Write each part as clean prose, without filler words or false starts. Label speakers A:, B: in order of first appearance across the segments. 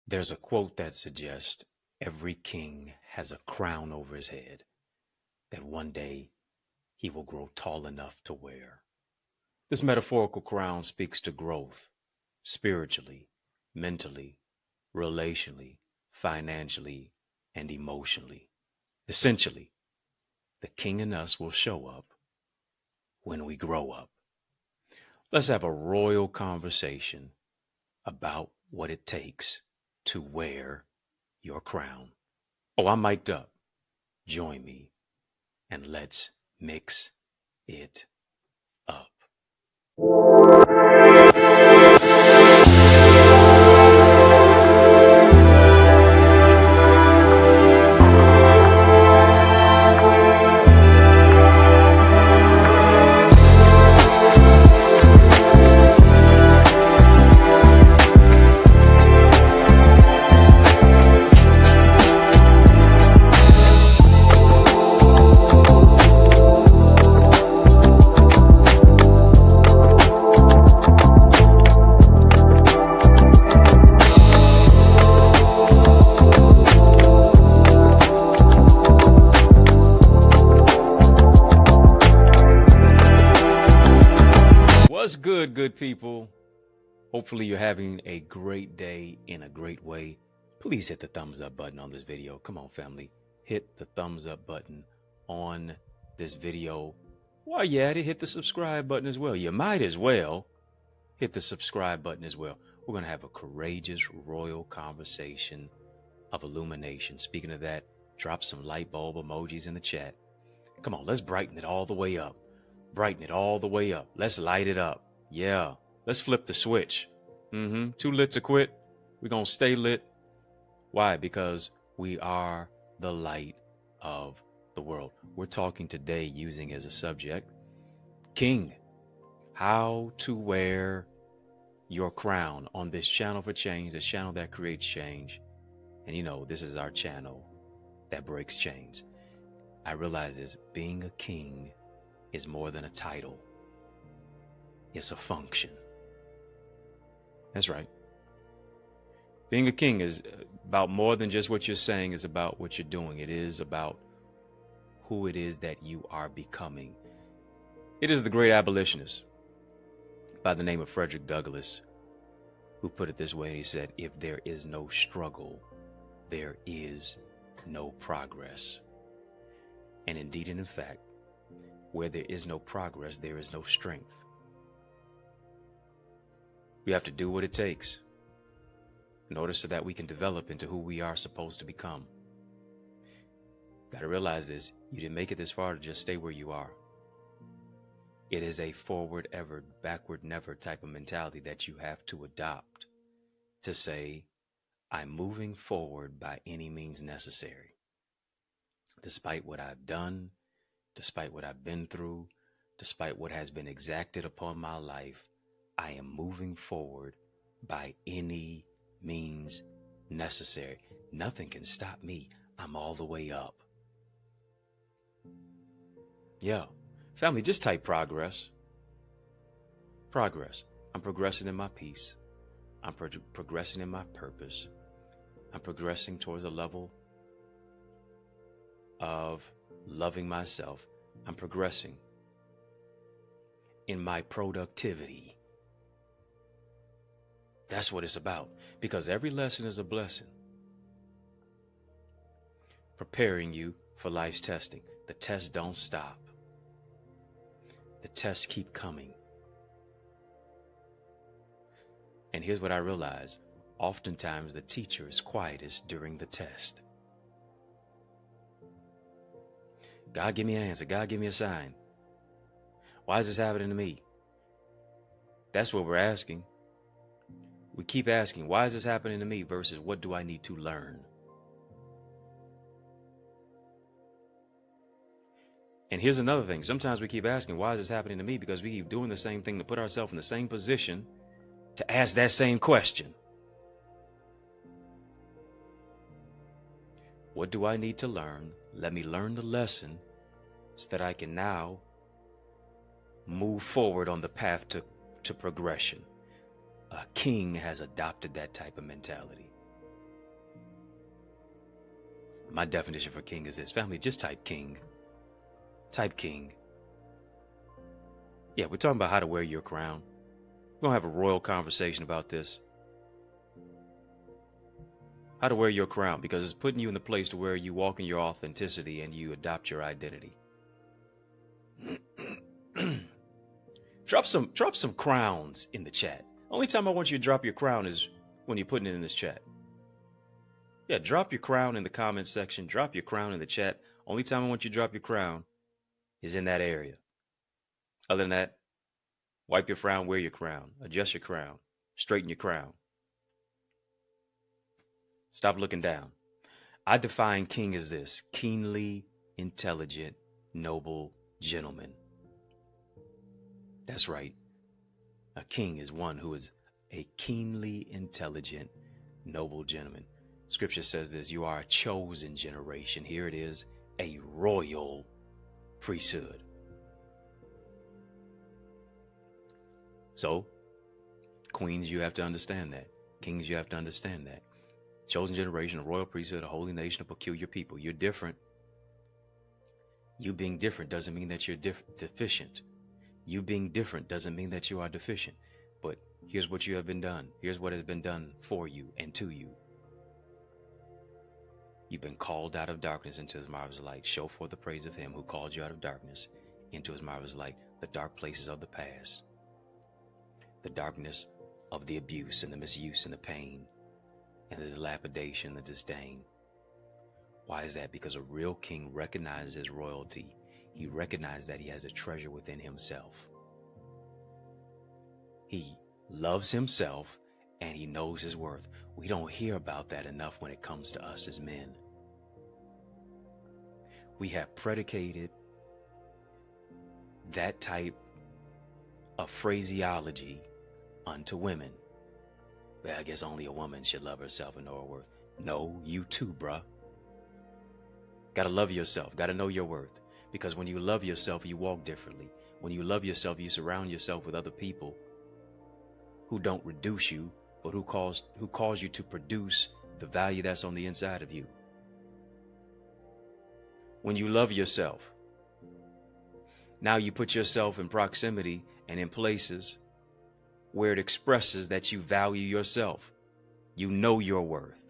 A: There's a quote that suggests every king has a crown over his head that one day he will grow tall enough to wear. This metaphorical crown speaks to growth spiritually, mentally, relationally, financially, and emotionally. Essentially, the king in us will show up when we grow up. Let's have a royal conversation about what it takes to wear your crown. Oh, I'm mic'd up. Join me and let's mix it up. What's good people? Hopefully you're having a great day in a great way. Please hit the thumbs up button on this video. Come on, family. Hit the thumbs up button on this video. While you're at it, hit the subscribe button as well. You might as well hit the subscribe button as well. We're going to have a courageous, royal conversation of illumination. Speaking of that, drop some light bulb emojis in the chat. Come on, let's brighten it all the way up. Brighten it all the way up. Let's light it up. Yeah. Let's flip the switch. Too lit to quit. We're going to stay lit. Why? Because we are the light of the world. We're talking today using as a subject, King, how to wear your crown on this channel for change, this channel that creates change. And you know, this is our channel that breaks chains. I realize this, being a king is more than a title. It's a function. That's right. Being a king is about more than just what you're saying, is about what you're doing. It is about who it is that you are becoming. It is the great abolitionist by the name of Frederick Douglass who put it this way. He said, if there is no struggle, there is no progress. And indeed, and in fact, where there is no progress, there is no strength. We have to do what it takes in order so that we can develop into who we are supposed to become. Got to realize this. You didn't make it this far to just stay where you are. It is a forward ever, backward never type of mentality that you have to adopt to say, I'm moving forward by any means necessary. Despite what I've done, despite what I've been through, despite what has been exacted upon my life, I am moving forward by any means necessary. Nothing can stop me. I'm all the way up. Yeah. Family, just type progress. Progress. I'm progressing in my peace. I'm progressing in my purpose. I'm progressing towards a level of loving myself. I'm progressing in my productivity. That's what it's about, because every lesson is a blessing. Preparing you for life's testing. The tests don't stop. The tests keep coming. And here's what I realize. Oftentimes the teacher is quietest during the test. God, give me an answer. God, give me a sign. Why is this happening to me? That's what we're asking. We keep asking, why is this happening to me versus what do I need to learn? And here's another thing. Sometimes we keep asking, why is this happening to me? Because we keep doing the same thing to put ourselves in the same position to ask that same question. What do I need to learn? Let me learn the lesson so that I can now move forward on the path to progression. A king has adopted that type of mentality. My definition for king is this. Family, just type king. Type king. Yeah, we're talking about how to wear your crown. We're going to have a royal conversation about this. How to wear your crown, because it's putting you in the place to where you walk in your authenticity and you adopt your identity. Drop some crowns in the chat. Only time I want you to drop your crown is when you're putting it in this chat. Yeah, drop your crown in the comment section. Drop your crown in the chat. Only time I want you to drop your crown is in that area. Other than that, wipe your frown, wear your crown, adjust your crown, straighten your crown. Stop looking down. I define king as this: keenly intelligent, noble gentleman. That's right. A king is one who is a keenly intelligent, noble gentleman. Scripture says this: you are a chosen generation. Here it is, a royal priesthood. So, queens, you have to understand that. Kings, you have to understand that. Chosen generation, a royal priesthood, a holy nation, a peculiar people. You're different. You being different doesn't mean that you're deficient. You being different doesn't mean that you are deficient. But here's what you have been done. Here's what has been done for you and to you. You've been called out of darkness into his marvelous light. Show forth the praise of him who called you out of darkness into his marvelous light. The dark places of the past. The darkness of the abuse and the misuse and the pain and the dilapidation, the disdain. Why is that? Because a real king recognizes his royalty. He recognizes that he has a treasure within himself. He loves himself and he knows his worth. We don't hear about that enough when it comes to us as men. We have predicated that type of phraseology unto women. Well, I guess only a woman should love herself and know her worth. No, you too, bruh. Gotta love yourself. Gotta know your worth. Because when you love yourself, you walk differently. When you love yourself, you surround yourself with other people who don't reduce you, but who cause you to produce the value that's on the inside of you. When you love yourself, now you put yourself in proximity and in places where it expresses that you value yourself. You know your worth.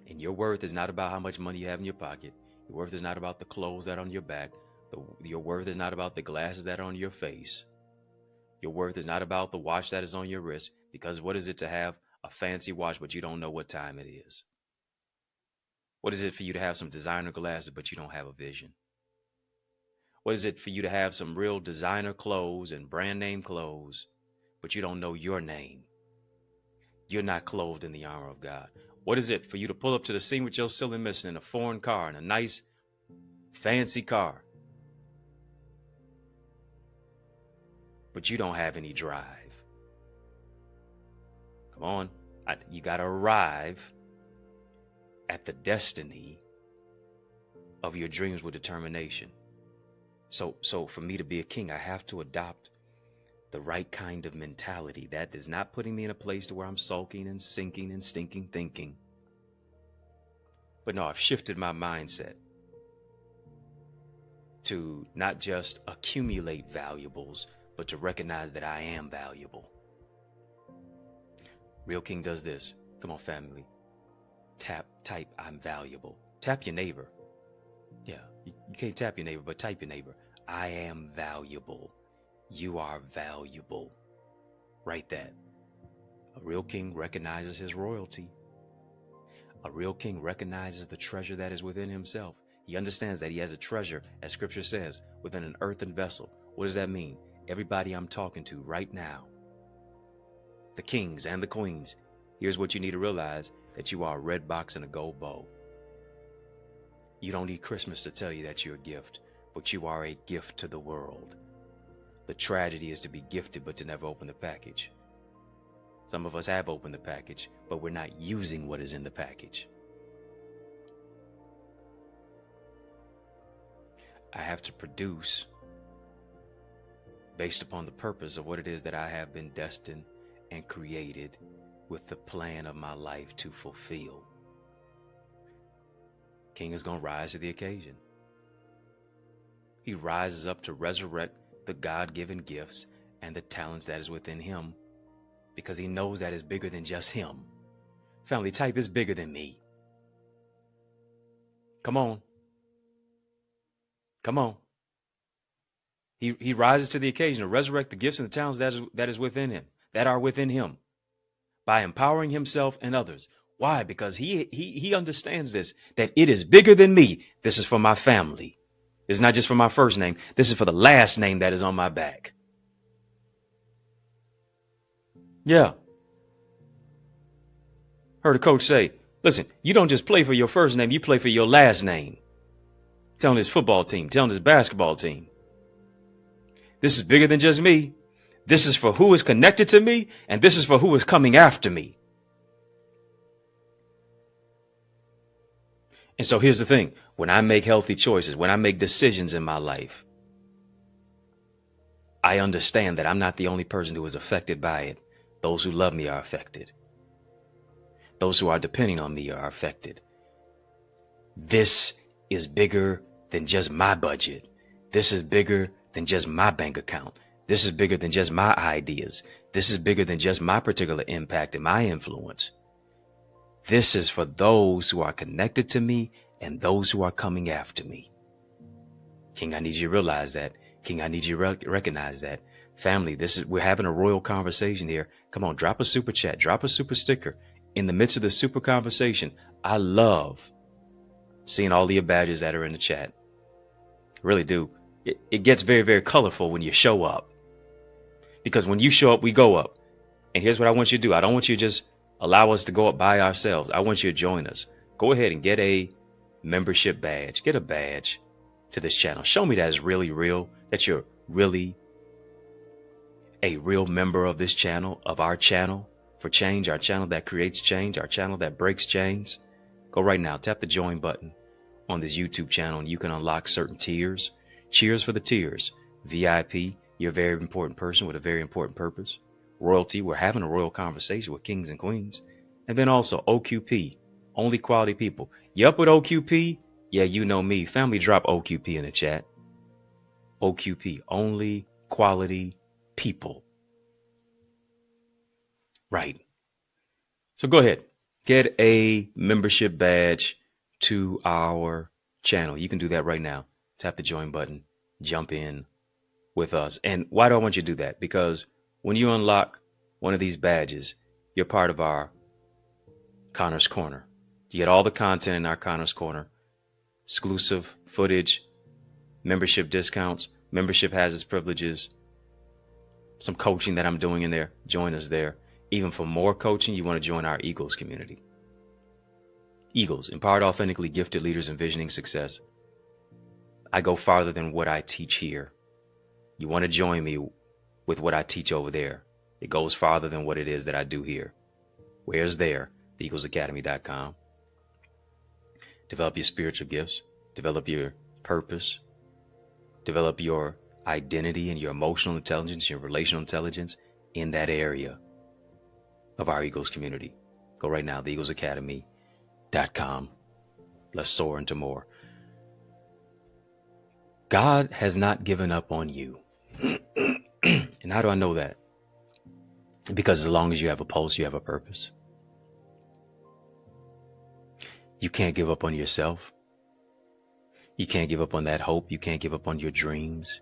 A: And your worth is not about how much money you have in your pocket. Your worth is not about the clothes that are on your back. Your worth is not about the glasses that are on your face. Your worth is not about the watch that is on your wrist. Because what is it to have a fancy watch, but you don't know what time it is? What is it for you to have some designer glasses, but you don't have a vision? What is it for you to have some real designer clothes and brand name clothes, but you don't know your name? You're not clothed in the armor of God. What is it for you to pull up to the scene with your ceiling missing in a foreign car, in a nice, fancy car, but you don't have any drive? Come on. You got to arrive at the destiny of your dreams with determination. So for me to be a king, I have to adopt the right kind of mentality that is not putting me in a place to where I'm sulking and sinking and stinking thinking. But no, I've shifted my mindset to not just accumulate valuables, but to recognize that I am valuable. Real king does this. Come on, family. Type, I'm valuable. Tap your neighbor. Yeah, you can't tap your neighbor, but type your neighbor. I am valuable. You are valuable. Write that. A real king recognizes his royalty. A real king recognizes the treasure that is within himself. He understands that he has a treasure, as scripture says, within an earthen vessel. What does that mean? Everybody I'm talking to right now, the kings and the queens, here's what you need to realize: that you are a red box and a gold bow. You don't need Christmas to tell you that you're a gift, but you are a gift to the world. The tragedy is to be gifted, but to never open the package. Some of us have opened the package, but we're not using what is in the package. I have to produce based upon the purpose of what it is that I have been destined and created with the plan of my life to fulfill. King is going to rise to the occasion. He rises up to resurrect the God-given gifts and the talents that is within him, because he knows that is bigger than just him. Family, type is bigger than me. Come on. Come on. He rises to the occasion to resurrect the gifts and the talents that is within him, that are within him, by empowering himself and others. Why? Because he understands this, that it is bigger than me. This is for my family. This is not just for my first name. This is for the last name that is on my back. Yeah. Heard a coach say, listen, you don't just play for your first name, you play for your last name. Telling his football team, telling his basketball team. This is bigger than just me. This is for who is connected to me, and this is for who is coming after me. And so here's the thing. When I make healthy choices, when I make decisions in my life, I understand that I'm not the only person who is affected by it. Those who love me are affected. Those who are depending on me are affected. This is bigger than just my budget. This is bigger than just my bank account. This is bigger than just my ideas. This is bigger than just my particular impact and my influence. This is for those who are connected to me and those who are coming after me. King, I need you to realize that. King, I need you to recognize that. Family, we're having a royal conversation here. Come on, drop a super chat, drop a super sticker. In the midst of the super conversation, I love seeing all the badges that are in the chat. Really do. It gets very, very colorful when you show up. Because when you show up, we go up. And here's what I want you to do. I don't want you to just allow us to go up by ourselves. I want you to join us. Go ahead and get a membership badge. Get a badge to this channel. Show me that it's really real, that you're really a real member of this channel, of our channel for change, our channel that creates change, our channel that breaks chains. Go right now. Tap the join button on this YouTube channel and you can unlock certain tiers. Cheers for the tiers. VIP, you're a very important person with a very important purpose. Royalty, we're having a royal conversation with kings and queens. And then also OQP, only quality people. You up with OQP? Yeah, you know me. Family, drop OQP in the chat. OQP, only quality people. Right. So go ahead. Get a membership badge to our channel. You can do that right now. Tap the join button. Jump in with us. And why do I want you to do that? Because when you unlock one of these badges, you're part of our Connor's Corner. You get all the content in our Connor's Corner. Exclusive footage, membership discounts. Membership has its privileges. Some coaching that I'm doing in there. Join us there. Even for more coaching, you want to join our Eagles community. Eagles, empowered, authentically gifted leaders envisioning success. I go farther than what I teach here. You want to join me with what I teach over there. It goes farther than what it is that I do here. Where's there? TheEaglesAcademy.com. Develop your spiritual gifts. Develop your purpose. Develop your identity and your emotional intelligence, your relational intelligence in that area of our Eagles community. Go right now, TheEaglesAcademy.com. Let's soar into more. God has not given up on you. And how do I know that? Because as long as you have a pulse, you have a purpose. You can't give up on yourself. You can't give up on that hope. You can't give up on your dreams.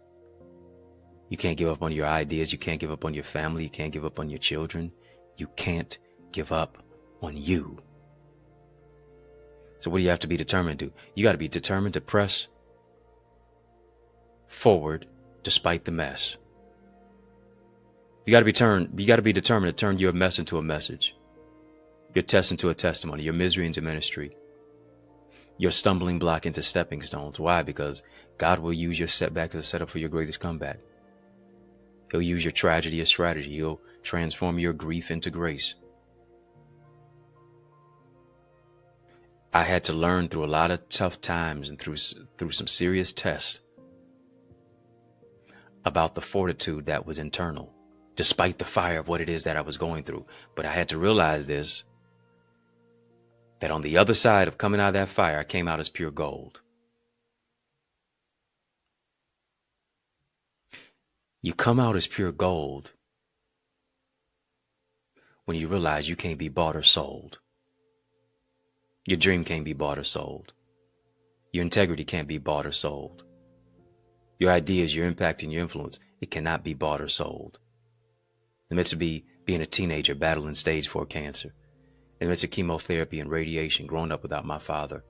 A: You can't give up on your ideas. You can't give up on your family. You can't give up on your children. You can't give up on you. So what do you have to be determined to do? You got to be determined to press forward despite the mess. You got to be determined to turn your mess into a message, your test into a testimony, your misery into ministry, your stumbling block into stepping stones. Why? Because God will use your setback as a setup for your greatest comeback. He'll use your tragedy as strategy. He'll transform your grief into grace. I had to learn through a lot of tough times and through some serious tests about the fortitude that was internal, despite the fire of what it is that I was going through. But I had to realize this, that on the other side of coming out of that fire, I came out as pure gold. You come out as pure gold when you realize you can't be bought or sold. Your dream can't be bought or sold. Your integrity can't be bought or sold. Your ideas, your impact, and your influence, it cannot be bought or sold. In the midst of being a teenager battling stage 4 cancer, in the midst of chemotherapy and radiation, growing up without my father,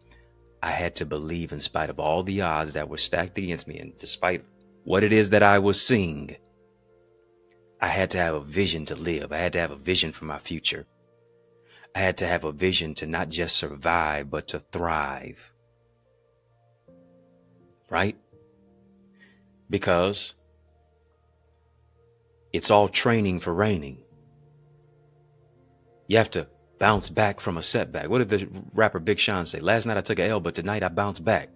A: I had to believe in spite of all the odds that were stacked against me, and despite what it is that I was seeing, I had to have a vision to live. I had to have a vision for my future. I had to have a vision to not just survive, but to thrive. Right? Because it's all training for reigning. You have to bounce back from a setback. What did the rapper Big Sean say? Last night I took an L, but tonight I bounced back.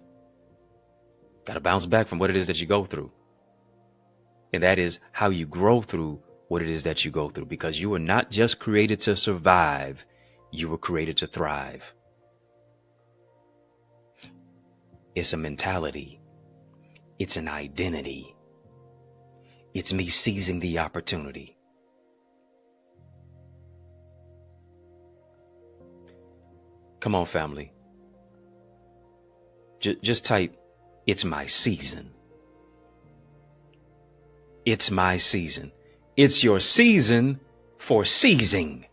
A: Got to bounce back from what it is that you go through. And that is how you grow through what it is that you go through, because you were not just created to survive, you were created to thrive. It's a mentality. It's an identity. It's me seizing the opportunity. Come on, family. Just type, it's my season. It's my season. It's your season for seizing.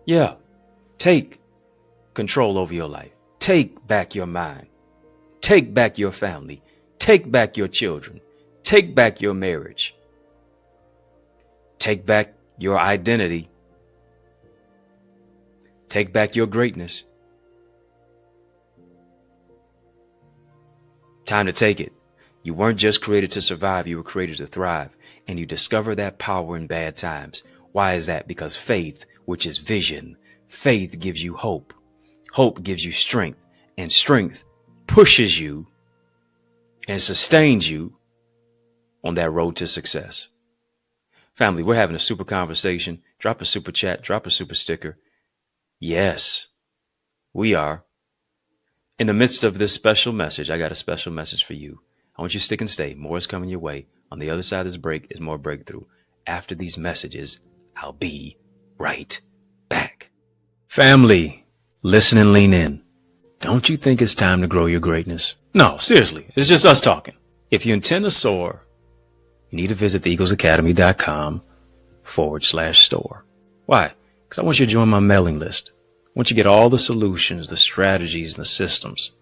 A: Yeah. Take control over your life. Take back your mind. Take back your family. Take back your children. Take back your marriage. Take back your identity. Take back your greatness. Time to take it. You weren't just created to survive, you were created to thrive. And you discover that power in bad times. Why is that? Because faith, which is vision, faith gives you hope. Hope gives you strength. And strength pushes you and sustains you on that road to success. Family, we're having a super conversation. Drop a super chat, drop a super sticker. Yes, we are. In the midst of this special message, I got a special message for you. I want you to stick and stay. More is coming your way. On the other side of this break is more breakthrough. After these messages, I'll be right back. Family, listen and lean in. Don't you think it's time to grow your greatness? No, seriously, it's just us talking. If you intend to soar, you need to visit theeaglesacademy.com/store. Why? Because I want you to join my mailing list. I want you to get all the solutions, the strategies, and the systems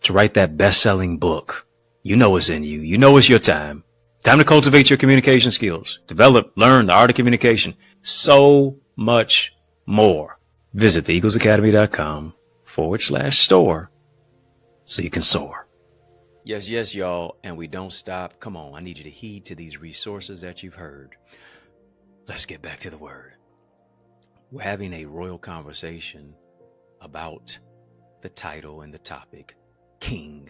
A: to write that best-selling book. You know it's in you. You know it's your time. Time to cultivate your communication skills. Develop, learn the art of communication. So much more. Visit theeaglesacademy.com/store so you can soar. Yes, yes, y'all. And we don't stop. Come on. I need you to heed to these resources that you've heard. Let's get back to the word. We're having a royal conversation about the title and the topic, King.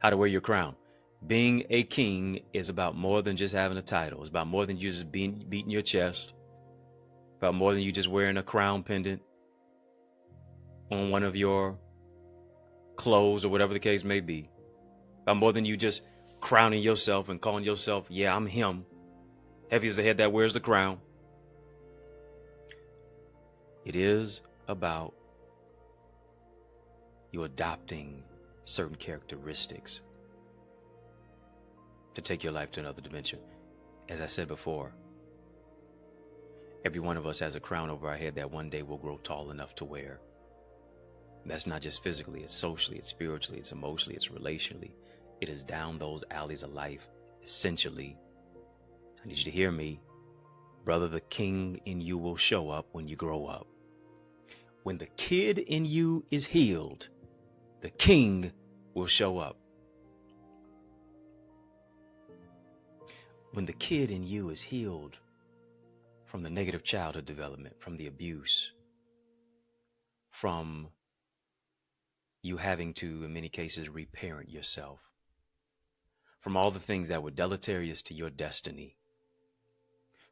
A: How to wear your crown. Being a king is about more than just having a title. It's about more than you just beating your chest. About more than you just wearing a crown pendant on one of your clothes or whatever the case may be. About more than you just crowning yourself and calling yourself, yeah, I'm him. Heavy as the head that wears the crown. It is about you adopting certain characteristics to take your life to another dimension. As I said before, every one of us has a crown over our head that one day will grow tall enough to wear. And that's not just physically, it's socially, it's spiritually, it's emotionally, it's relationally. It is down those alleys of life. Essentially, I need you to hear me. Brother, the king in you will show up when you grow up. When the kid in you is healed, the king will show up. When the kid in you is healed from the negative childhood development, from the abuse, from you having to, in many cases, reparent yourself, from all the things that were deleterious to your destiny,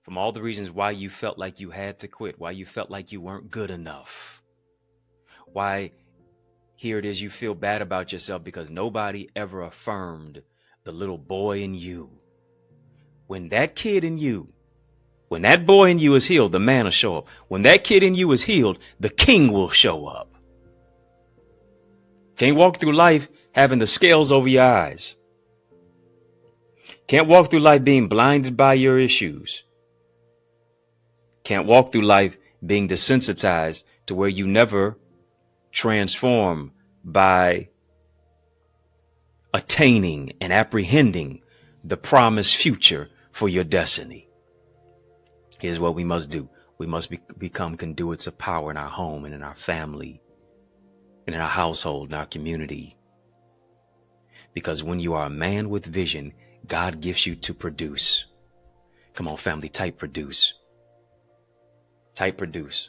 A: from all the reasons why you felt like you had to quit, why you felt like you weren't good enough, why here it is you feel bad about yourself because nobody ever affirmed the little boy in you. When that kid in you, when that boy in you is healed, the man will show up. When that kid in you is healed, the king will show up. Can't walk through life having the scales over your eyes. Can't walk through life being blinded by your issues. Can't walk through life being desensitized to where you never transform by attaining and apprehending the promised future for your destiny. Here's what we must do. We must become conduits of power in our home and in our family and in our household, in our community. Because when you are a man with vision, God gives you to produce. Come on, family, type produce. Type produce.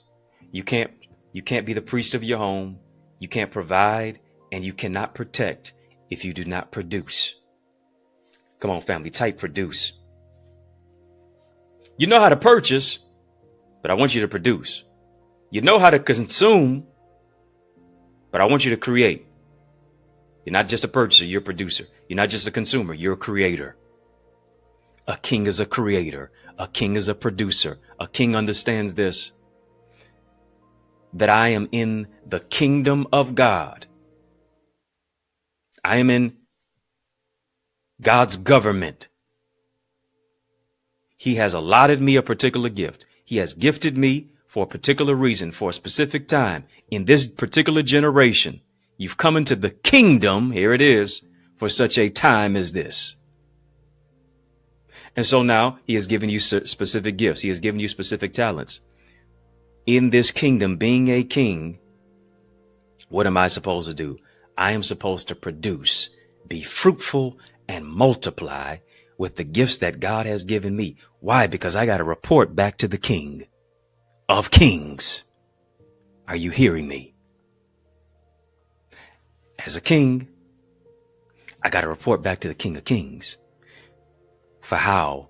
A: You can't be the priest of your home. You can't provide and you cannot protect if you do not produce. Come on, family, type produce. You know how to purchase, but I want you to produce. You know how to consume, but I want you to create. You're not just a purchaser, you're a producer. You're not just a consumer, you're a creator. A king is a creator. A king is a producer. A king understands this, that I am in the kingdom of God. I am in God's government. He has allotted me a particular gift. He has gifted me for a particular reason, for a specific time. In this particular generation, you've come into the kingdom, here it is, for such a time as this. And so now he has given you specific gifts. He has given you specific talents. In this kingdom, being a king, what am I supposed to do? I am supposed to produce, be fruitful, and multiply with the gifts that God has given me. Why? Because I got to report back to the King of Kings. Are you hearing me? As a king, I got to report back to the King of Kings for how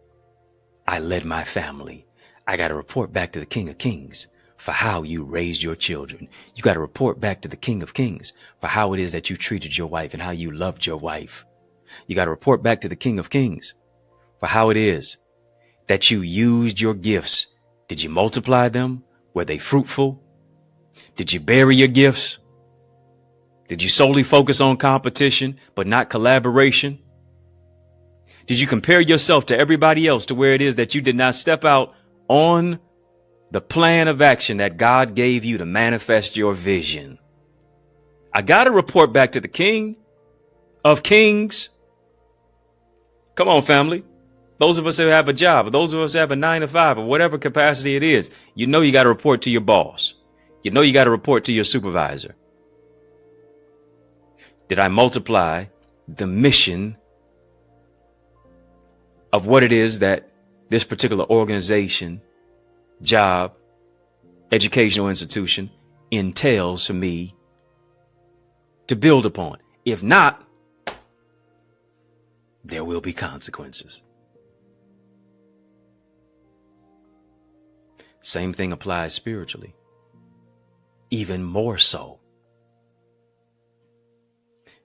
A: I led my family. I got to report back to the King of Kings for how you raised your children. You got to report back to the King of Kings for how it is that you treated your wife and how you loved your wife. You got to report back to the King of Kings for how it is that you used your gifts. Did you multiply them? Were they fruitful? Did you bury your gifts? Did you solely focus on competition, but not collaboration? Did you compare yourself to everybody else to where it is that you did not step out on the plan of action that God gave you to manifest your vision? I got to report back to the King of Kings. Come on, family. Those of us who have a job, or those of us who have a 9-to-5, or whatever capacity it is, you know you got to report to your boss. You know you got to report to your supervisor. Did I multiply the mission of what it is that this particular organization, job, educational institution entails for me to build upon? If not, there will be consequences. Same thing applies spiritually, even more so.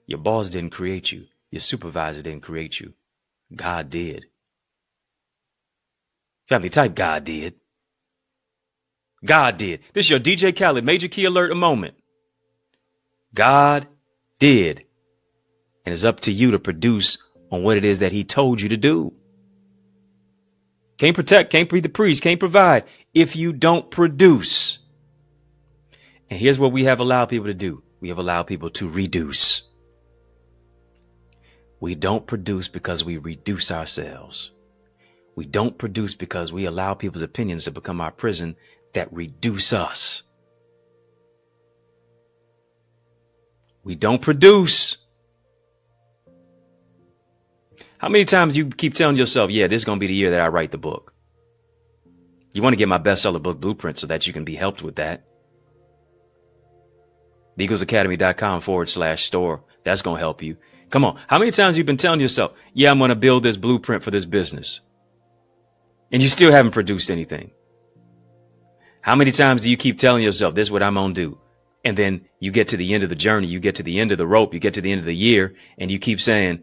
A: Your boss didn't create you. Your supervisor didn't create you. God did. Family, type God did. God did. This is your DJ Khaled Major Key Alert moment. God did. And it's up to you to produce on what it is that he told you to do. Can't protect, can't be the priest, can't provide if you don't produce. And here's what we have allowed people to do. We have allowed people to reduce. We don't produce because we reduce ourselves. We don't produce because we allow people's opinions to become our prison that reduce us. We don't produce. How many times you keep telling yourself, yeah, this is going to be the year that I write the book? You want to get my bestseller book blueprint so that you can be helped with that. TheEaglesAcademy.com/store. That's going to help you. Come on. How many times you've been telling yourself, yeah, I'm going to build this blueprint for this business? And you still haven't produced anything. How many times do you keep telling yourself, this is what I'm going to do? And then you get to the end of the journey, you get to the end of the rope, you get to the end of the year, and you keep saying,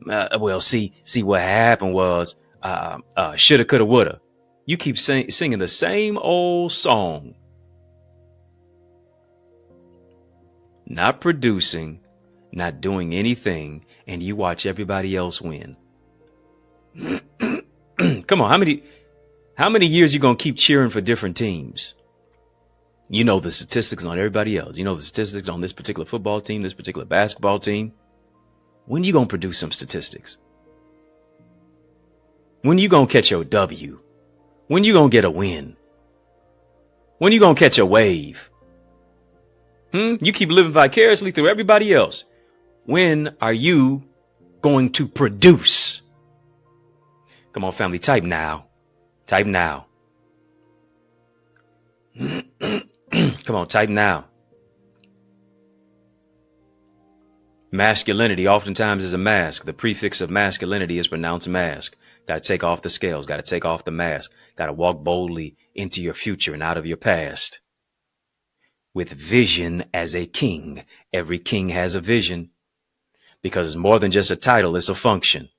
A: well, see what happened was, shoulda, coulda, woulda. You keep singing the same old song. Not producing, not doing anything, and you watch everybody else win. Come on, how many years you gonna keep cheering for different teams? You know the statistics on everybody else. You know the statistics on this particular football team, this particular basketball team. When you gonna produce some statistics? When you gonna catch your W? When you gonna get a win? When you gonna catch a wave? You keep living vicariously through everybody else. When are you going to produce? Come on, family, type now. Type now. Come on, type now. Masculinity oftentimes is a mask. The prefix of masculinity is pronounced mask. Got to take off the scales. Got to take off the mask. Got to walk boldly into your future and out of your past. With vision as a king. Every king has a vision. Because it's more than just a title. It's a function.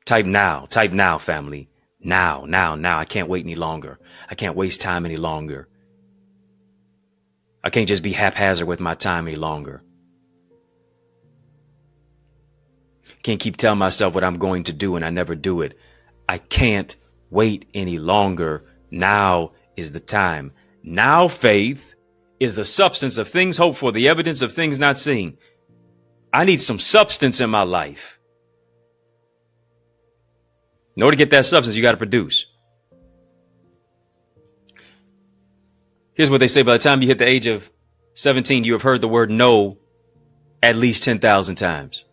A: Type now, family. Now. I can't wait any longer. I can't waste time any longer. I can't just be haphazard with my time any longer. Can't keep telling myself what I'm going to do and I never do it. I can't wait any longer. Now is the time. Now faith is the substance of things hoped for, the evidence of things not seen. I need some substance in my life. In order to get that substance, you got to produce. Here's what they say. By the time you hit the age of 17, you have heard the word no at least 10,000 times.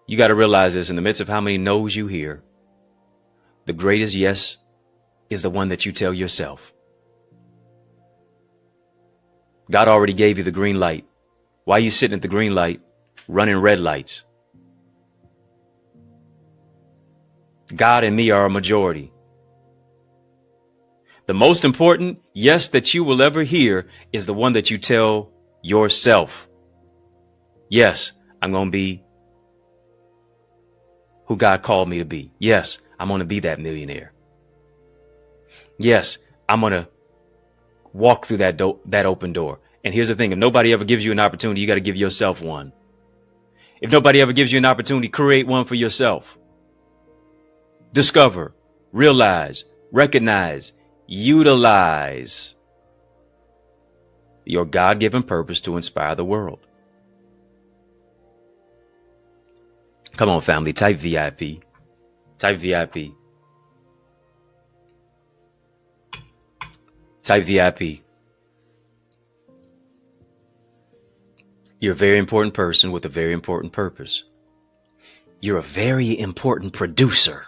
A: You got to realize this, in the midst of how many no's you hear, the greatest yes is the one that you tell yourself. God already gave you the green light. Why are you sitting at the green light running red lights? God and me are a majority. The most important yes that you will ever hear is the one that you tell yourself. Yes, I'm going to be who God called me to be. Yes, I'm going to be that millionaire. Yes, I'm going to walk through that open door. And here's the thing. If nobody ever gives you an opportunity, you got to give yourself one. If nobody ever gives you an opportunity, create one for yourself. Discover, realize, recognize, utilize your God-given purpose to inspire the world. Come on, family, type VIP. Type VIP. Type VIP. You're a very important person with a very important purpose. You're a very important producer.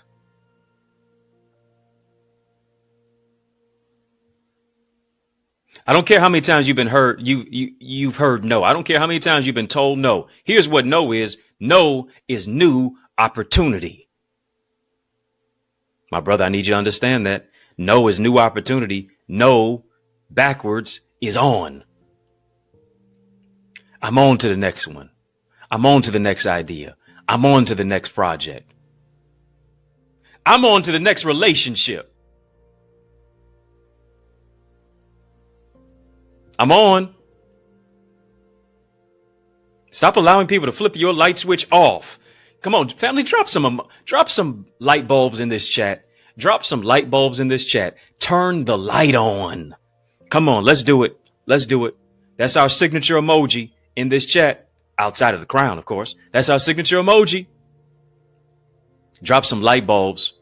A: I don't care how many times you've been heard, you've heard no. I don't care how many times you've been told no. Here's what no is. No is new opportunity. My brother, I need you to understand that. No is new opportunity. No backwards is on. I'm on to the next one. I'm on to the next idea. I'm on to the next project. I'm on to the next relationship. I'm on. Stop allowing people to flip your light switch off. Come on, family, drop some light bulbs in this chat. Drop some light bulbs in this chat. Turn the light on. Come on, let's do it. Let's do it. That's our signature emoji in this chat. Outside of the crown, of course. That's our signature emoji. Drop some light bulbs.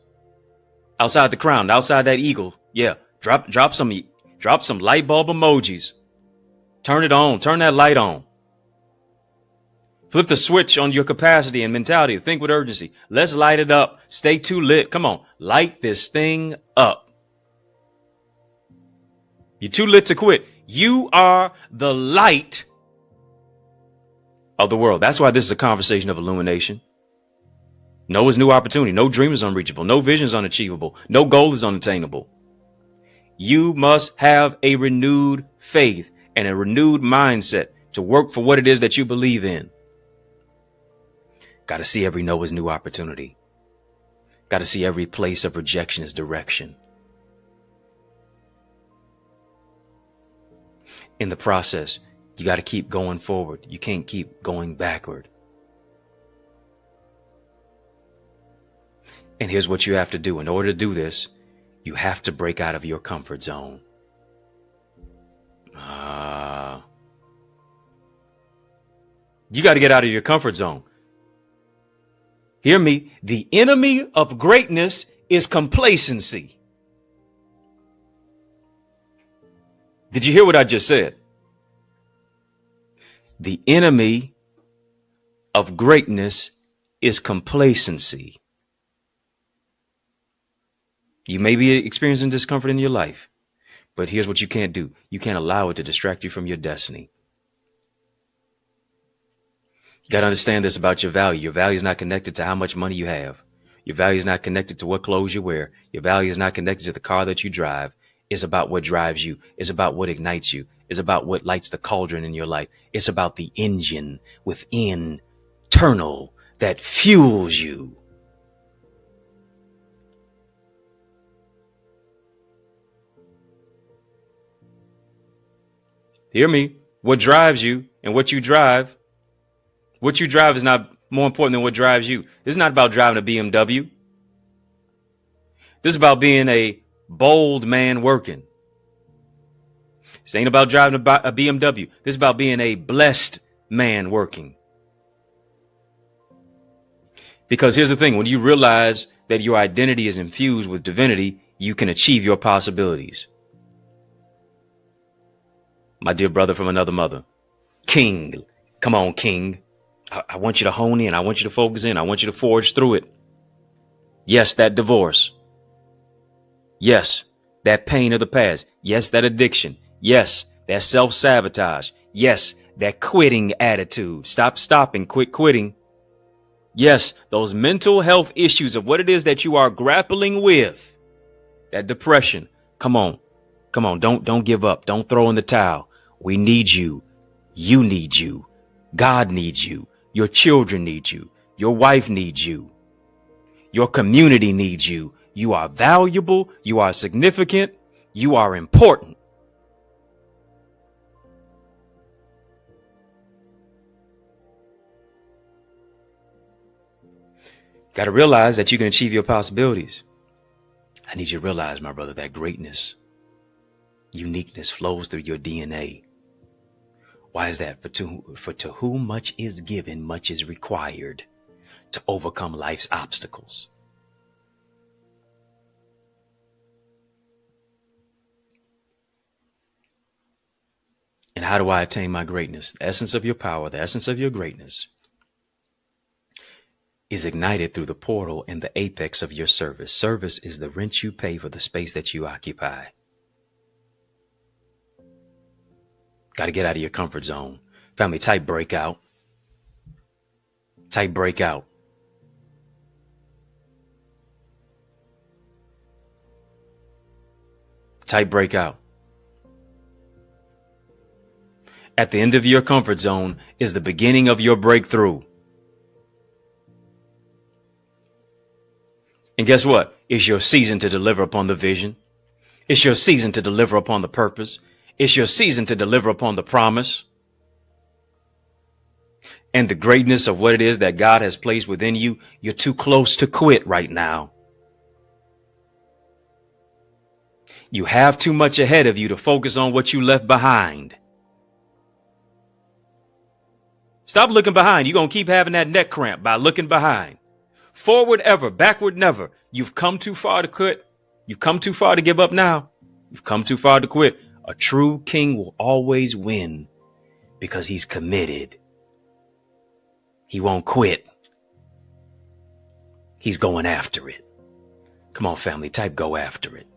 A: Outside the crown, outside that eagle. Yeah, drop some light bulb emojis. Turn it on. Turn that light on. Flip the switch on your capacity and mentality. Think with urgency. Let's light it up. Stay too lit. Come on. Light this thing up. You're too lit to quit. You are the light of the world. That's why this is a conversation of illumination. No is new opportunity. No dream is unreachable. No vision is unachievable. No goal is unattainable. You must have a renewed faith and a renewed mindset to work for what it is that you believe in. Got to see every no as new opportunity. Got to see every place of rejection as direction. In the process, you got to keep going forward. You can't keep going backward. And here's what you have to do. In order to do this, you have to break out of your comfort zone. You got to get out of your comfort zone. Hear me. The enemy of greatness is complacency. Did you hear what I just said? The enemy of greatness is complacency. You may be experiencing discomfort in your life, but here's what you can't do. You can't allow it to distract you from your destiny. You got to understand this about your value. Your value is not connected to how much money you have. Your value is not connected to what clothes you wear. Your value is not connected to the car that you drive. It's about what drives you. It's about what ignites you. It's about what lights the cauldron in your life. It's about the engine within, internal, that fuels you. Hear me? What drives you and what you drive is not more important than what drives you. This is not about driving a BMW. This is about being a bold man working. This ain't about driving a BMW. This is about being a blessed man working. Because here's the thing. When you realize that your identity is infused with divinity, you can achieve your possibilities. My dear brother from another mother, King, come on, King. I want you to hone in. I want you to focus in. I want you to forge through it. Yes, that divorce. Yes, that pain of the past. Yes, that addiction. Yes, that self-sabotage. Yes, that quitting attitude. Stop stopping, quit quitting. Yes, those mental health issues of what it is that you are grappling with. That depression. Come on. Come on. Don't give up. Don't throw in the towel. We need you. You need you. God needs you. Your children need you. Your wife needs you. Your community needs you. You are valuable. You are significant. You are important. Got to realize that you can achieve your possibilities. I need you to realize, my brother, that greatness, uniqueness flows through your DNA. Why is that? For to whom much is given, much is required to overcome life's obstacles. And how do I attain my greatness? The essence of your power, the essence of your greatness is ignited through the portal and the apex of your service. Service is the rent you pay for the space that you occupy. Got to get out of your comfort zone. Family, type breakout. Type breakout. Type breakout. At the end of your comfort zone is the beginning of your breakthrough. And guess what? It's your season to deliver upon the vision. It's your season to deliver upon the purpose. It's your season to deliver upon the promise and the greatness of what it is that God has placed within you. You're too close to quit right now. You have too much ahead of you to focus on what you left behind. Stop looking behind. You're going to keep having that neck cramp by looking behind. Forward ever, backward never. You've come too far to quit. You've come too far to give up now. You've come too far to quit. A true king will always win because he's committed. He won't quit. He's going after it. Come on, family, type go after it.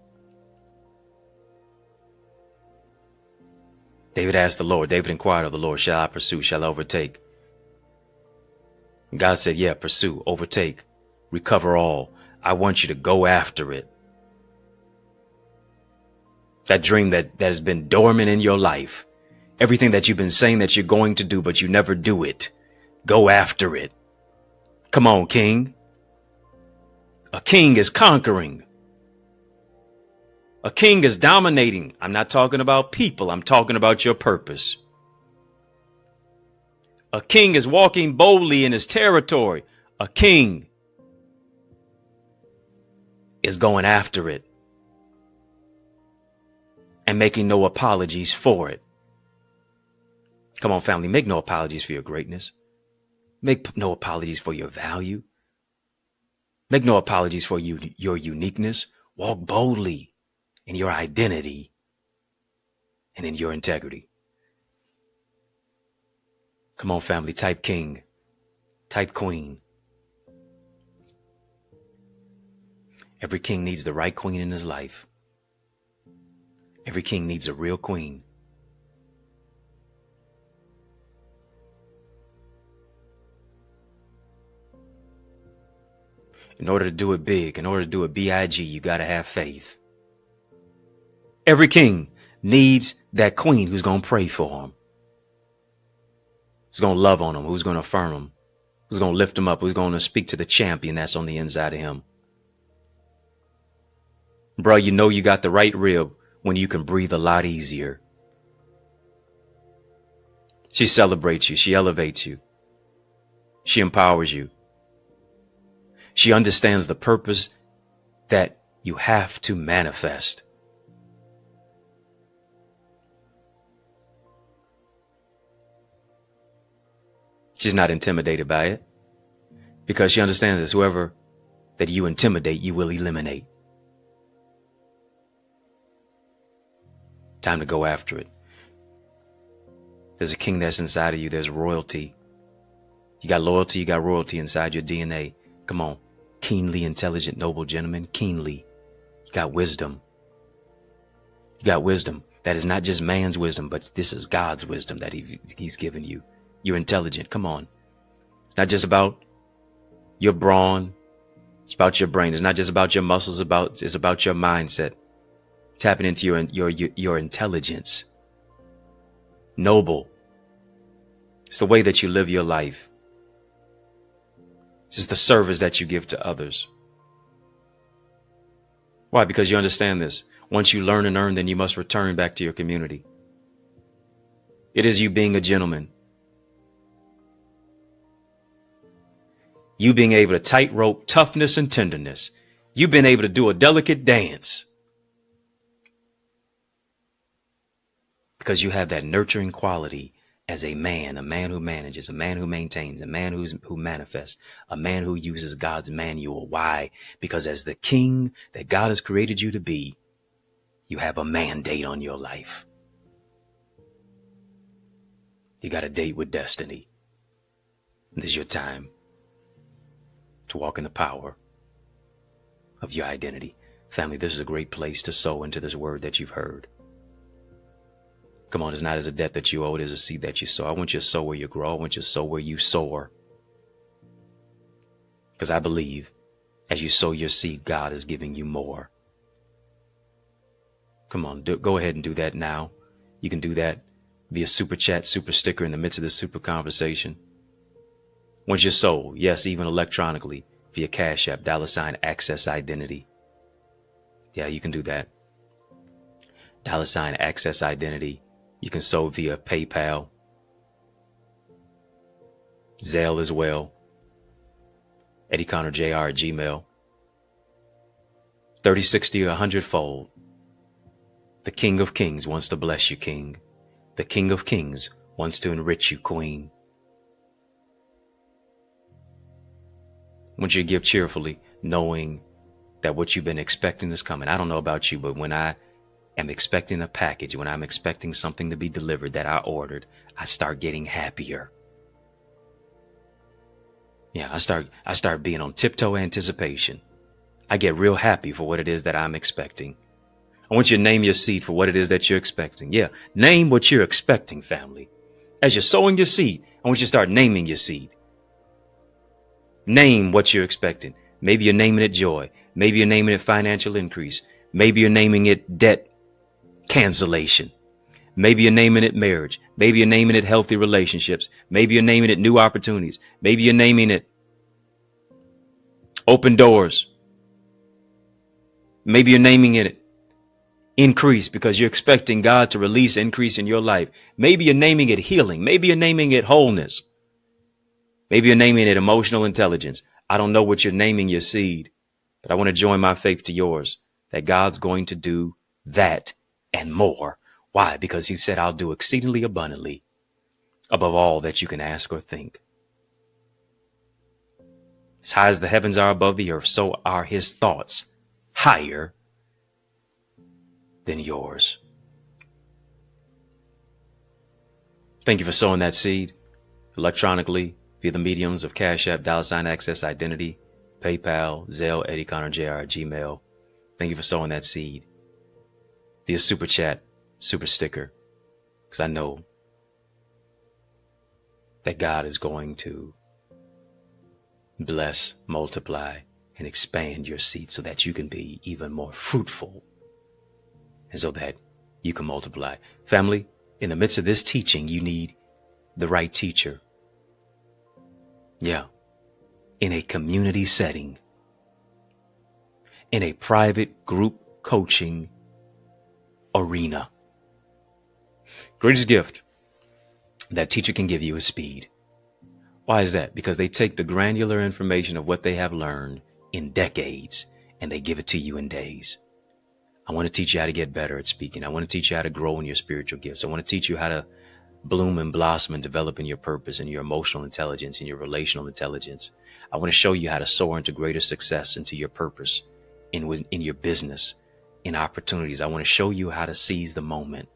A: David asked the Lord, David inquired of the Lord, shall I pursue? Shall I overtake? God said, yeah, pursue, overtake, recover all. I want you to go after it. That dream that has been dormant in your life. Everything that you've been saying that you're going to do, but you never do it. Go after it. Come on, king. A king is conquering. A king is dominating. I'm not talking about people. I'm talking about your purpose. A king is walking boldly in his territory. A king is going after it and making no apologies for it. Come on, family, make no apologies for your greatness. Make no apologies for your value. Make no apologies for your uniqueness. Walk boldly in your identity and in your integrity. Come on, family, type king, type queen. Every king needs the right queen in his life. Every king needs a real queen. In order to do it big, in order to do it big, you got to have faith. Every king needs that queen who's going to pray for him. Who's going to love on him, who's going to affirm him, who's going to lift him up, who's going to speak to the champion that's on the inside of him. Bro, you know you got the right rib when you can breathe a lot easier. She celebrates you. She elevates you. She empowers you. She understands the purpose that you have to manifest. She's not intimidated by it because she understands that whoever that you intimidate, you will eliminate. Time to go after it. There's a king that's inside of you. There's royalty. You got loyalty. You got royalty inside your DNA. Come on. Keenly intelligent, noble gentleman. Keenly. You got wisdom. You got wisdom. That is not just man's wisdom, but this is God's wisdom that he's given you. You're intelligent. Come on. It's not just about your brawn. It's about your brain. It's not just about your muscles. It's about your mindset. Tapping into your intelligence. Noble. It's the way that you live your life. It's just the service that you give to others. Why? Because you understand this. Once you learn and earn, then you must return back to your community. It is you being a gentleman. You being able to tightrope toughness and tenderness. You being able to do a delicate dance. Because you have that nurturing quality as a man who manages, a man who maintains, a man who manifests, a man who uses God's manual. Why? Because as the king that God has created you to be, you have a mandate on your life. You got a date with destiny. This is your time to walk in the power of your identity. Family, this is a great place to sow into this word that you've heard. Come on, it's not as a debt that you owe, it is a seed that you sow. I want you to sow where you grow. I want you to sow where you soar. Because I believe as you sow your seed, God is giving you more. Come on, go ahead and do that now. You can do that via super chat, super sticker in the midst of this super conversation. Once you sow, yes, even electronically via Cash App, $access identity. Yeah, you can do that. $access identity. You can sow via PayPal, Zelle as well, EddieConnorJr at Gmail. 30, 60, or 100-fold. The King of Kings wants to bless you, King. The King of Kings wants to enrich you, Queen. I want you to give cheerfully, knowing that what you've been expecting is coming. I don't know about you, but when I am expecting a package, when I'm expecting something to be delivered that I ordered, I start getting happier. Yeah, I start being on tiptoe anticipation. I get real happy for what it is that I'm expecting. I want you to name your seed for what it is that you're expecting. Yeah, name what you're expecting, family. As you're sowing your seed, I want you to start naming your seed. Name what you're expecting. Maybe you're naming it joy. Maybe you're naming it financial increase. Maybe you're naming it debt cancellation. Maybe you're naming it marriage. Maybe you're naming it healthy relationships. Maybe you're naming it new opportunities. Maybe you're naming it open doors. Maybe you're naming it increase because you're expecting God to release increase in your life. Maybe you're naming it healing. Maybe you're naming it wholeness. Maybe you're naming it emotional intelligence. I don't know what you're naming your seed, but I want to join my faith to yours that God's going to do that and more. Why? Because he said, I'll do exceedingly abundantly above all that you can ask or think. As high as the heavens are above the earth, so are his thoughts higher than yours. Thank you for sowing that seed electronically via the mediums of Cash App, $Access Identity, PayPal, Zelle, EddieConnorJr, Gmail. Thank you for sowing that seed via Super Chat, Super Sticker, because I know that God is going to bless, multiply, and expand your seed so that you can be even more fruitful and so that you can multiply. Family, in the midst of this teaching, you need the right teacher. Yeah. In a community setting, in a private group coaching arena. Greatest gift that teacher can give you is speed. Why is that? Because they take the granular information of what they have learned in decades and they give it to you in days. I want to teach you how to get better at speaking. I want to teach you how to grow in your spiritual gifts. I want to teach you how to bloom and blossom and develop in your purpose and your emotional intelligence and your relational intelligence. I want to show you how to soar into greater success, into your purpose, in your business, in opportunities. I want to show you how to seize the moment.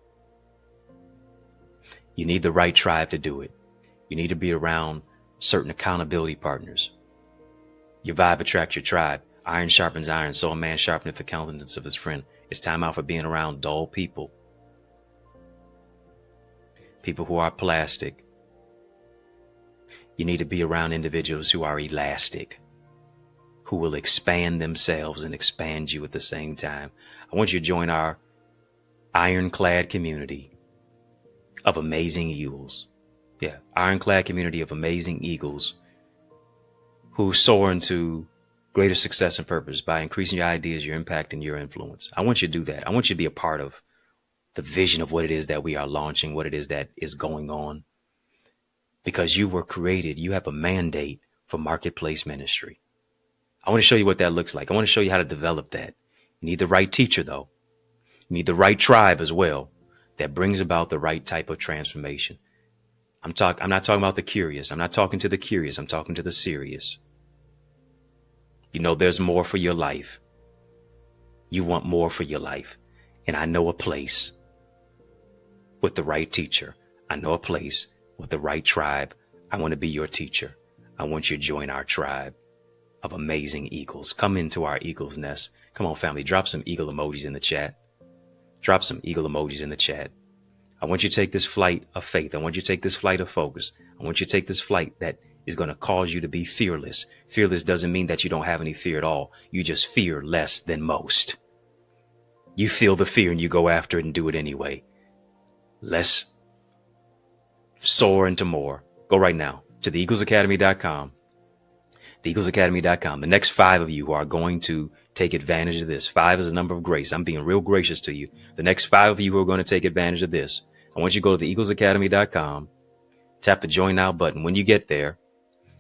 A: You need the right tribe to do it. You need to be around certain accountability partners. Your vibe attracts your tribe. Iron sharpens iron, so a man sharpeneth the countenance of his friend. It's time out for being around dull people. People who are plastic. You need to be around individuals who are elastic, who will expand themselves and expand you at the same time. I want you to join our ironclad community of amazing eagles. Yeah, ironclad community of amazing eagles who soar into greater success and purpose by increasing your ideas, your impact, and your influence. I want you to do that. I want you to be a part of the vision of what it is that we are launching, what it is that is going on. Because you were created, you have a mandate for marketplace ministry. I want to show you what that looks like. I want to show you how to develop that. You need the right teacher, though. You need the right tribe as well that brings about the right type of transformation. I'm not talking about the curious. I'm not talking to the curious. I'm talking to the serious. You know, there's more for your life. You want more for your life. And I know a place with the right teacher. I know a place with the right tribe. I want to be your teacher. I want you to join our tribe of amazing eagles. Come into our eagle's nest. Come on, family, drop some eagle emojis in the chat. Drop some eagle emojis in the chat. I want you to take this flight of faith. I want you to take this flight of focus. I want you to take this flight that is going to cause you to be fearless. Fearless doesn't mean that you don't have any fear at all. You just fear less than most. You feel the fear and you go after it and do it anyway. Let's soar into more. Go right now to theeaglesacademy.com. Theeaglesacademy.com. The next 5 of you who are going to take advantage of this. 5 is a number of grace. I'm being real gracious to you. The next 5 of you who are going to take advantage of this, I want you to go to theeaglesacademy.com, tap the join now button. When you get there,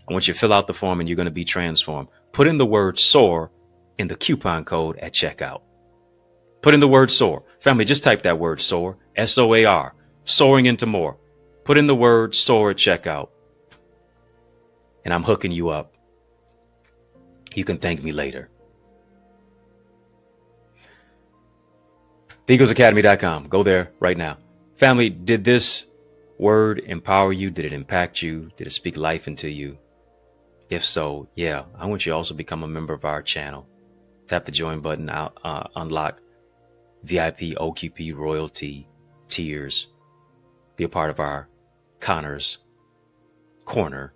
A: I want you to fill out the form and you're going to be transformed. Put in the word SOAR in the coupon code at checkout. Put in the word SOAR. Family, just type that word SOAR, S-O-A-R, soaring into more. Put in the word SOAR at checkout. And I'm hooking you up. You can thank me later. TheEaglesAcademy.com. Go there right now. Family, did this word empower you? Did it impact you? Did it speak life into you? If so, yeah, I want you to also become a member of our channel. Tap the join button, unlock VIP, OQP, royalty, tiers. Be a part of our Connor's Corner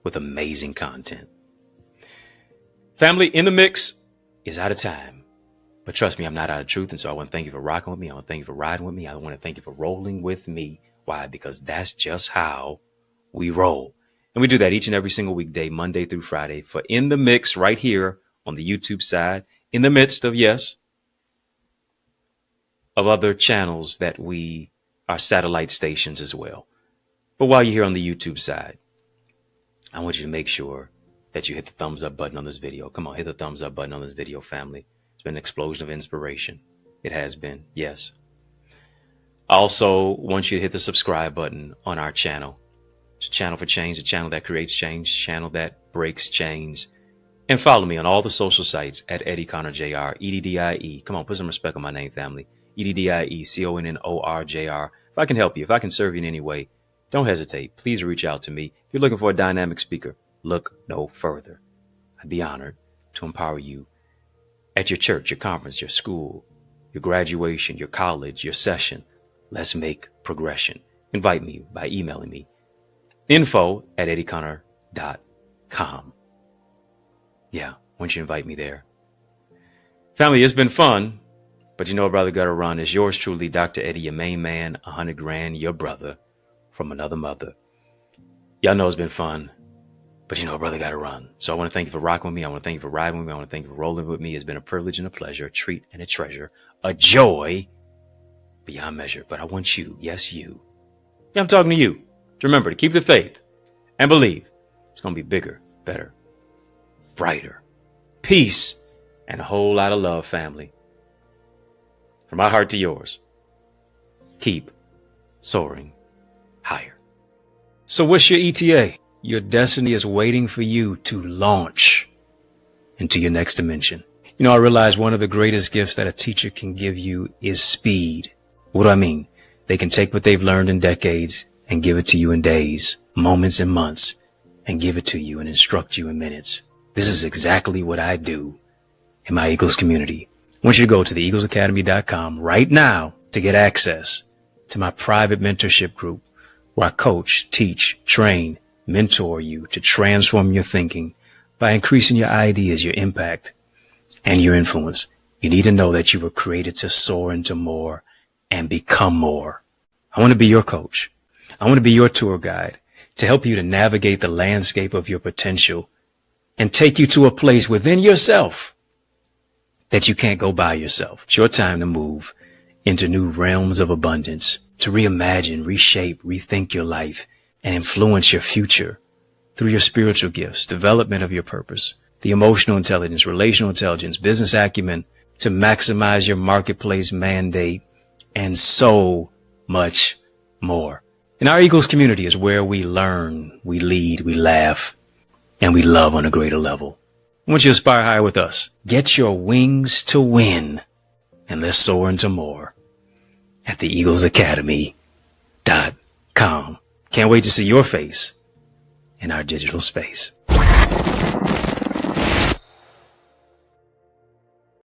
A: with amazing content. Family, In the Mix is out of time. But trust me, I'm not out of truth. And so I want to thank you for rocking with me. I want to thank you for riding with me. I want to thank you for rolling with me. Why? Because that's just how we roll. And we do that each and every single weekday, Monday through Friday, for In the Mix right here on the YouTube side, in the midst of, yes, of other channels that we are satellite stations as well. But while you're here on the YouTube side, I want you to make sure that you hit the thumbs up button on this video. Come on, hit the thumbs up button on this video, family. It's been an explosion of inspiration. It has been, yes. I also want you to hit the subscribe button on our channel. It's a channel for change, a channel that creates change, a channel that breaks chains. And follow me on all the social sites at EddieConnorJr, E-D-D-I-E. Come on, put some respect on my name, family. EddieConnorJr. If I can help you, if I can serve you in any way, don't hesitate. Please reach out to me. If you're looking for a dynamic speaker, look no further. I'd be honored to empower you at your church, your conference, your school, your graduation, your college, your session. Let's make progression. Invite me by emailing me. info@EddieConnor.com. Yeah, once you invite me there. Family, it's been fun, but you know a brother gotta run. It's yours truly, Dr. Eddie, your main man, 100 grand, your brother from another mother. Y'all know it's been fun, but you know a brother gotta run. So I want to thank you for rocking with me. I want to thank you for riding with me. I want to thank you for rolling with me. It's been a privilege and a pleasure, a treat and a treasure, a joy beyond measure. But I want you, yes, you. Yeah, I'm talking to you. To remember to keep the faith and believe it's going to be bigger, better, brighter, peace, and a whole lot of love, family. From my heart to yours, keep soaring higher. So what's your ETA? Your destiny is waiting for you to launch into your next dimension. You know, I realize one of the greatest gifts that a teacher can give you is speed. What do I mean? They can take what they've learned in decades and give it to you in days, moments, and months, and give it to you and instruct you in minutes. This is exactly what I do in my Eagles community. I want you to go to theeaglesacademy.com right now to get access to my private mentorship group where I coach, teach, train, mentor you to transform your thinking by increasing your ideas, your impact, and your influence. You need to know that you were created to soar into more and become more. I want to be your coach. I want to be your tour guide to help you to navigate the landscape of your potential and take you to a place within yourself that you can't go by yourself. It's your time to move into new realms of abundance, to reimagine, reshape, rethink your life, and influence your future through your spiritual gifts, development of your purpose, the emotional intelligence, relational intelligence, business acumen, to maximize your marketplace mandate, and so much more. And our Eagles community is where we learn, we lead, we laugh, and we love on a greater level. I want you to aspire higher with us. Get your wings to win, and let's soar into more at theeaglesacademy.com. Can't wait to see your face in our digital space.